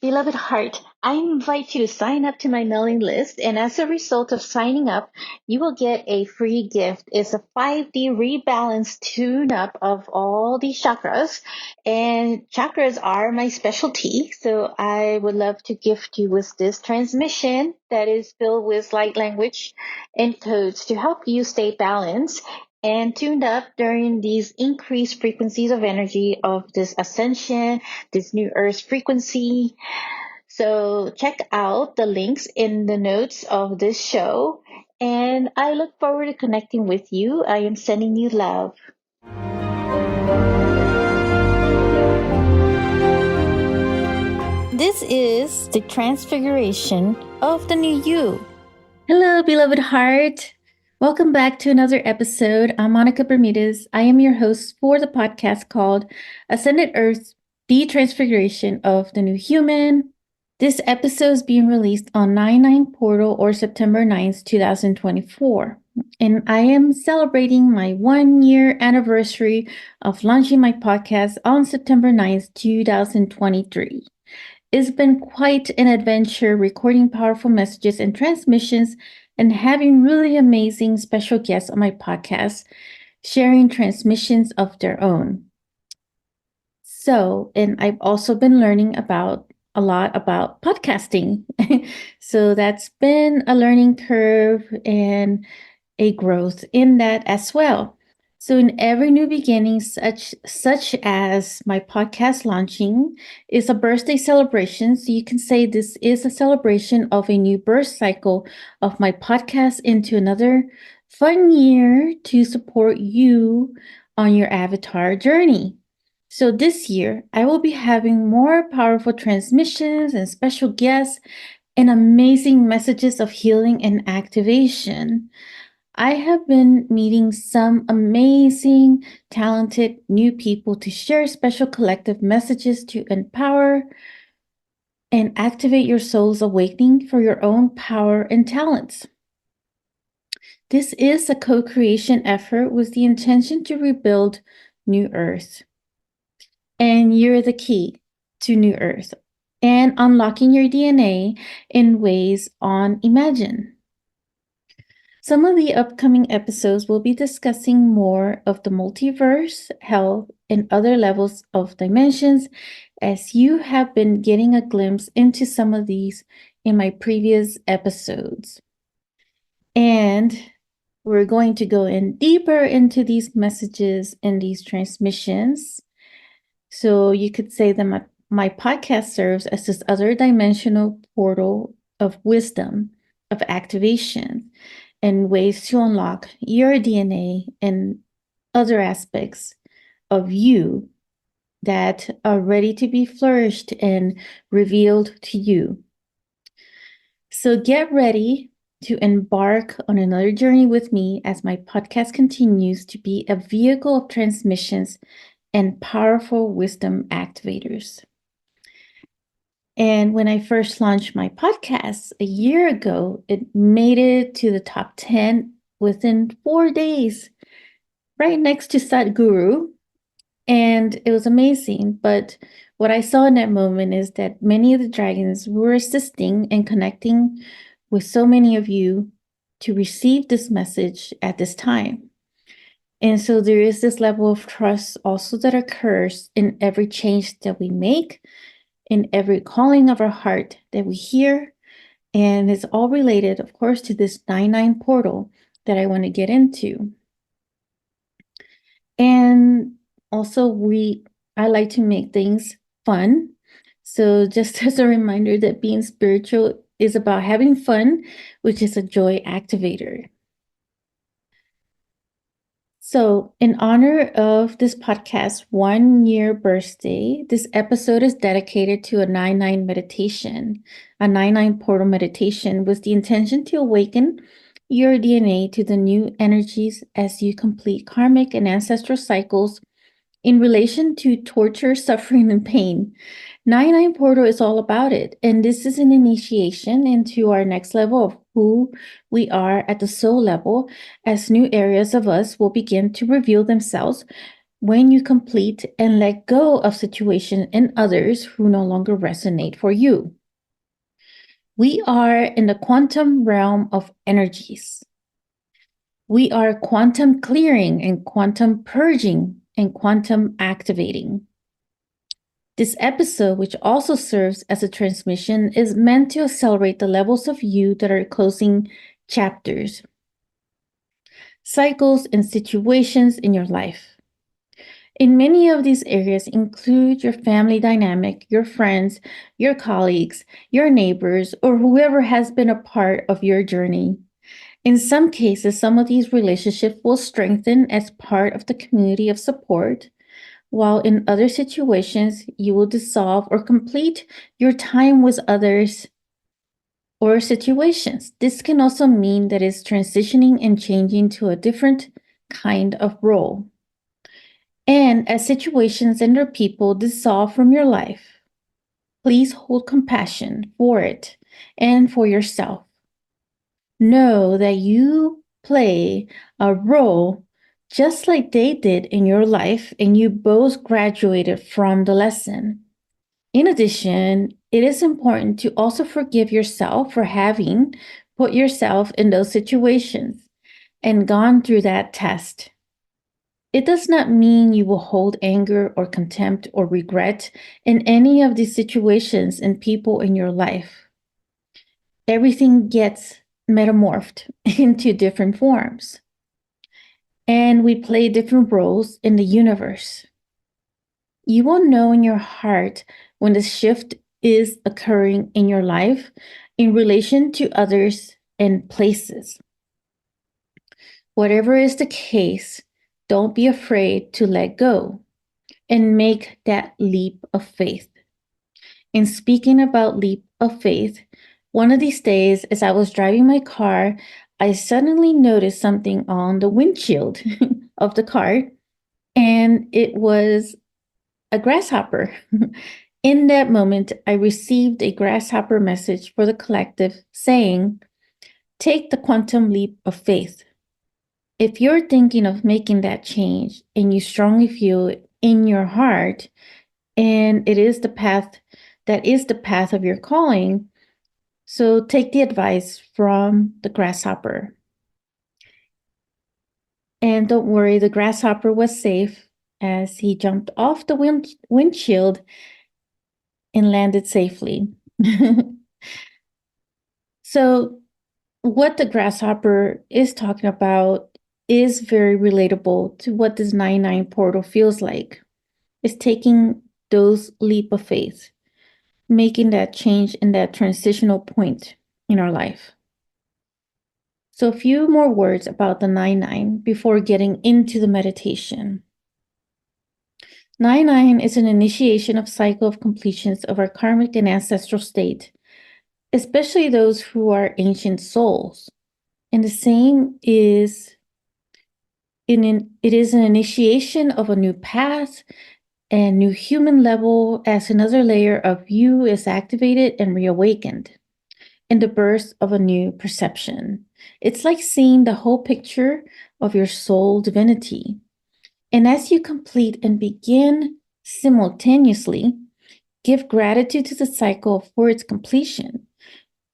Beloved heart, I invite you to sign up to my mailing list, and as a result of signing up, you will get a free gift. It's a 5D rebalance tune up of all the chakras, and chakras are my specialty. So I would love to gift you with this transmission that is filled with light language and codes to help you stay balanced and tuned up during these increased frequencies of energy of this ascension, this new earth frequency. So check out the links in the notes of this show. And I look forward to connecting with you. I am sending you love. This is the transfiguration of the new you. Hello, beloved heart. Welcome back to another episode. I'm Monica Bermudez. I am your host for the podcast called Ascended Earth, the Transfiguration of the New Human. This episode is being released on 9/9 Portal or September 9th, 2024. And I am celebrating my 1-year anniversary of launching my podcast on September 9th, 2023. It's been quite an adventure recording powerful messages and transmissions and having really amazing special guests on my podcast sharing transmissions of their own. So, and I've also been learning a lot about podcasting. So that's been a learning curve and a growth in that as well. So in every new beginning, such as my podcast launching, is a birthday celebration. So you can say this is a celebration of a new birth cycle of my podcast into another fun year to support you on your avatar journey. So this year, I will be having more powerful transmissions and special guests and amazing messages of healing and activation. I have been meeting some amazing, talented new people to share special collective messages to empower and activate your soul's awakening for your own power and talents. This is a co-creation effort with the intention to rebuild New Earth. And you're the key to New Earth and unlocking your DNA in ways on Imagine. Some of the upcoming episodes will be discussing more of the multiverse, health, and other levels of dimensions, as you have been getting a glimpse into some of these in my previous episodes. And we're going to go in deeper into these messages and these transmissions. So you could say that my podcast serves as this other dimensional portal of wisdom, of activation, and ways to unlock your DNA and other aspects of you that are ready to be flourished and revealed to you. So get ready to embark on another journey with me as my podcast continues to be a vehicle of transmissions and powerful wisdom activators. And when I first launched my podcast a year ago, it made it to the top 10 within 4 days, right next to Sadhguru. And it was amazing. But what I saw in that moment is that many of the dragons were assisting and connecting with so many of you to receive this message at this time. And so there is this level of trust also that occurs in every change that we make, in every calling of our heart that we hear. And it's all related, of course, to this 9/9 portal that I want to get into. And also I like to make things fun. So just as a reminder that being spiritual is about having fun, which is a joy activator. So, in honor of this podcast's 1-year birthday, this episode is dedicated to a 9/9 meditation, a 9/9 portal meditation with the intention to awaken your DNA to the new energies as you complete karmic and ancestral cycles in relation to torture, suffering, and pain. 9/9 portal is all about it. And this is an initiation into our next level of who we are at the soul level, as new areas of us will begin to reveal themselves when you complete and let go of situations and others who no longer resonate for you. We are in the quantum realm of energies. We are quantum clearing and quantum purging and quantum activating. This episode, which also serves as a transmission, is meant to accelerate the levels of you that are closing chapters, cycles, and situations in your life. In many of these areas include your family dynamic, your friends, your colleagues, your neighbors, or whoever has been a part of your journey. In some cases, some of these relationships will strengthen as part of the community of support, while in other situations, you will dissolve or complete your time with others or situations. This can also mean that it's transitioning and changing to a different kind of role. And as situations and their people dissolve from your life, please hold compassion for it and for yourself. Know that you play a role just like they did in your life, and you both graduated from the lesson. In addition, it is important to also forgive yourself for having put yourself in those situations and gone through that test. It does not mean you will hold anger or contempt or regret in any of these situations and people in your life. Everything gets metamorphed into different forms. And we play different roles in the universe. You will know in your heart when the shift is occurring in your life in relation to others and places. Whatever is the case, don't be afraid to let go and make that leap of faith. In speaking about leap of faith, one of these days, as I was driving my car, I suddenly noticed something on the windshield of the car, and it was a grasshopper. In that moment, I received a grasshopper message for the collective saying, take the quantum leap of faith. If you're thinking of making that change and you strongly feel it in your heart, and it is the path that is the path of your calling, so take the advice from the grasshopper. And don't worry, the grasshopper was safe as he jumped off the windshield and landed safely. So, what the grasshopper is talking about is very relatable to what this 9-9 portal feels like. It's taking those leap of faith, making that change in that transitional point in our life. So, a few more words about the 9-9 before getting into the meditation. 9-9 is an initiation of cycle of completions of our karmic and ancestral state, especially those who are ancient souls. And the same is it is an initiation of a new path and new human level as another layer of you is activated and reawakened in the birth of a new perception. It's like seeing the whole picture of your soul divinity. And as you complete and begin simultaneously, give gratitude to the cycle for its completion,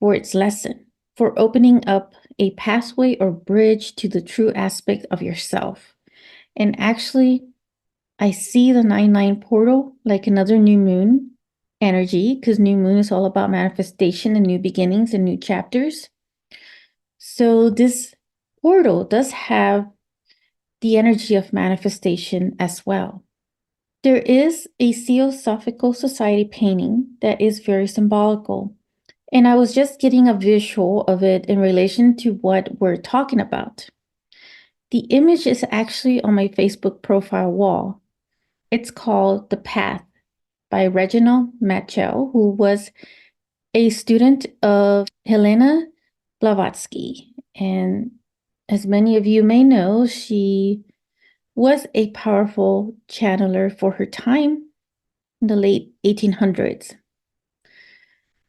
for its lesson, for opening up a pathway or bridge to the true aspect of yourself. And actually, I see the 9-9 portal like another new moon energy, because new moon is all about manifestation and new beginnings and new chapters. So this portal does have the energy of manifestation as well. There is a Theosophical Society painting that is very symbolical. And I was just getting a visual of it in relation to what we're talking about. The image is actually on my Facebook profile wall. It's called The Path by Reginald Matchell, who was a student of Helena Blavatsky. And as many of you may know, she was a powerful channeler for her time in the late 1800s.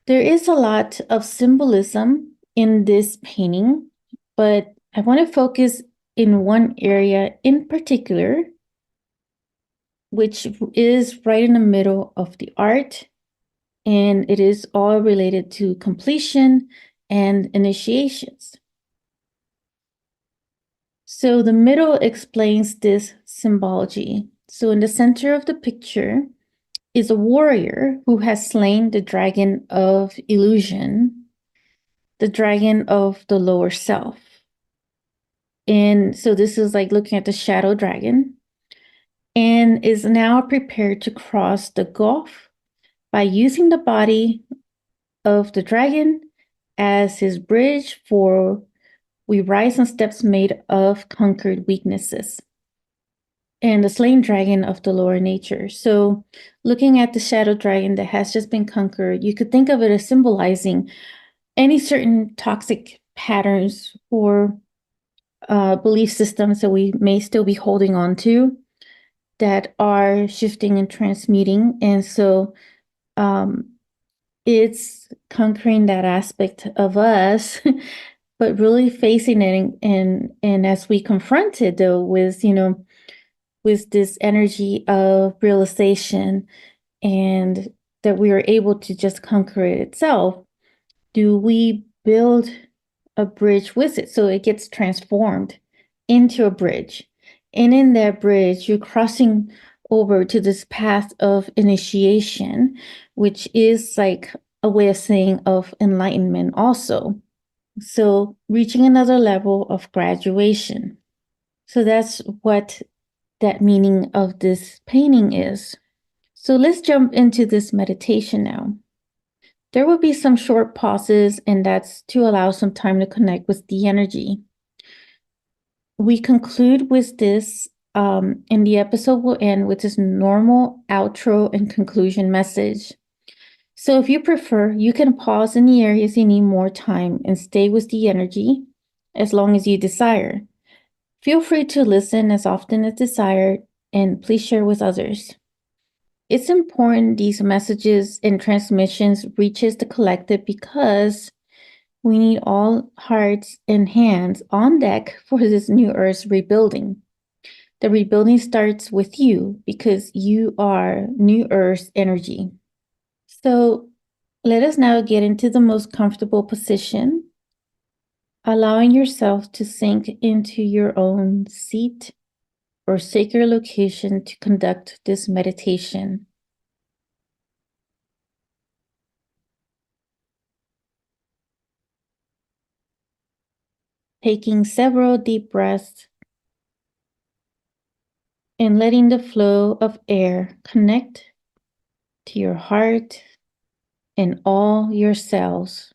There is a lot of symbolism in this painting, but I want to focus in one area in particular, which is right in the middle of the art, and it is all related to completion and initiations. So the middle explains this symbology. So in the center of the picture is a warrior who has slain the dragon of illusion, the dragon of the lower self. And so this is like looking at the shadow dragon, and is now prepared to cross the gulf by using the body of the dragon as his bridge for we rise on steps made of conquered weaknesses. And the slain dragon of the lower nature. So looking at the shadow dragon that has just been conquered, you could think of it as symbolizing any certain toxic patterns or belief systems that we may still be holding on to that are shifting and transmuting. And so it's conquering that aspect of us, but really facing it. And as we confront it, though, with this energy of realization and that we are able to just conquer it itself, do we build a bridge with it so it gets transformed into a bridge? And in that bridge, you're crossing over to this path of initiation, which is like a way of saying of enlightenment also. So reaching another level of graduation. So that's what that meaning of this painting is. So let's jump into this meditation now. There will be some short pauses, and that's to allow some time to connect with the energy. We conclude with this, and the episode will end with this normal outro and conclusion message. So if you prefer, you can pause in the areas you need more time and stay with the energy as long as you desire. Feel free to listen as often as desired, and please share with others. It's important these messages and transmissions reaches the collective because we need all hearts and hands on deck for this new Earth's rebuilding. The rebuilding starts with you because you are new Earth's energy. So let us now get into the most comfortable position, allowing yourself to sink into your own seat or sacred location to conduct this meditation. Taking several deep breaths and letting the flow of air connect to your heart and all your cells.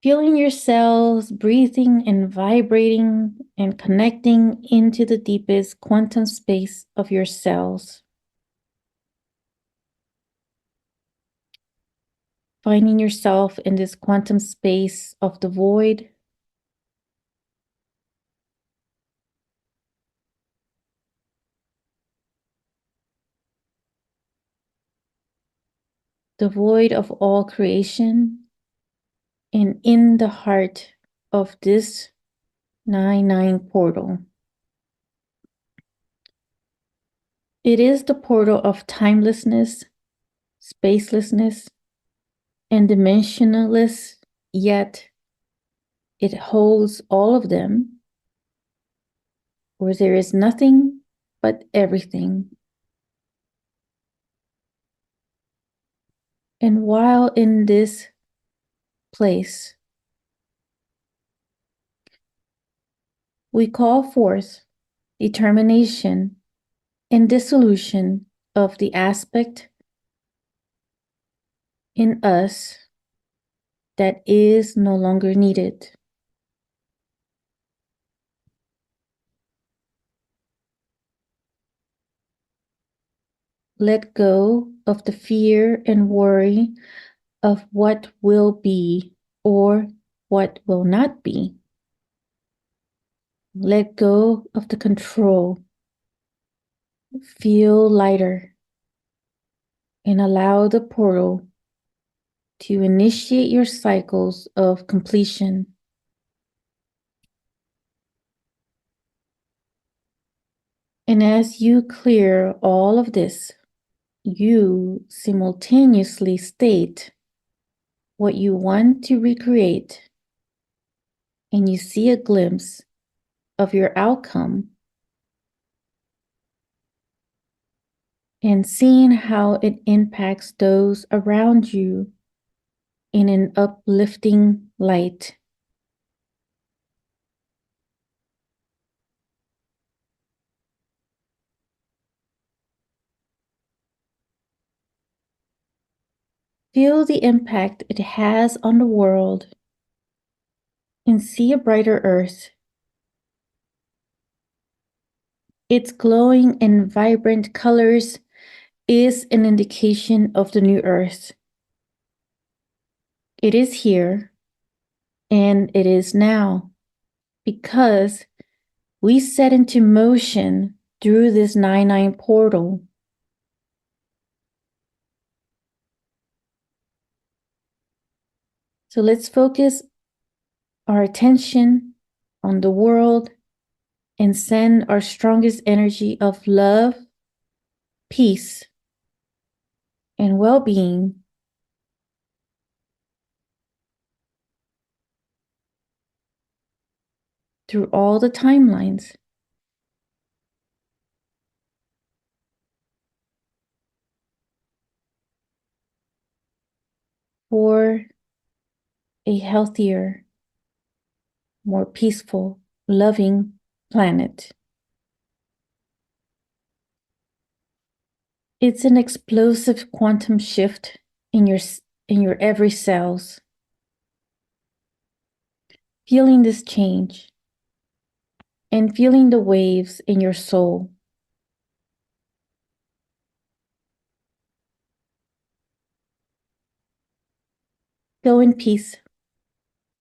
Feeling your cells breathing and vibrating and connecting into the deepest quantum space of your cells. Finding yourself in this quantum space of the void. The void of all creation, and in the heart of this 9-9 portal. It is the portal of timelessness, spacelessness, and dimensionless, yet it holds all of them, where there is nothing but everything. And while in this place, we call forth determination and dissolution of the aspect in us that is no longer needed. Let go of the fear and worry of what will be or what will not be. Let go of the control. Feel lighter and allow the portal to initiate your cycles of completion. And as you clear all of this, you simultaneously state what you want to recreate, and you see a glimpse of your outcome, and seeing how it impacts those around you in an uplifting light. Feel the impact it has on the world and see a brighter earth. Its glowing and vibrant colors is an indication of the new earth. It is here and it is now because we set into motion through this 9-9 portal. So let's focus our attention on the world and send our strongest energy of love, peace, and well-being through all the timelines. For a healthier, more peaceful, loving planet. It's an explosive quantum shift in your every cells. Feeling this change and feeling the waves in your soul. Go in peace.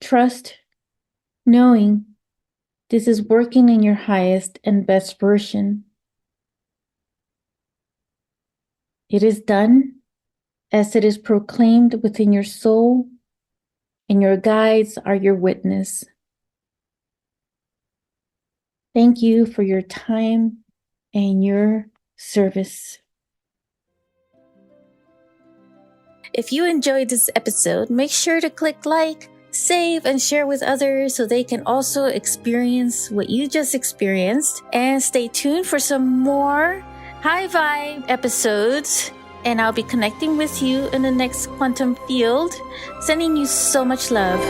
Trust, knowing this is working in your highest and best version. It is done as it is proclaimed within your soul, and your guides are your witness. Thank you for your time and your service. If you enjoyed this episode, make sure to click like, save, and share with others so they can also experience what you just experienced. And stay tuned for some more high vibe episodes. And I'll be connecting with you in the next quantum field. Sending you so much love.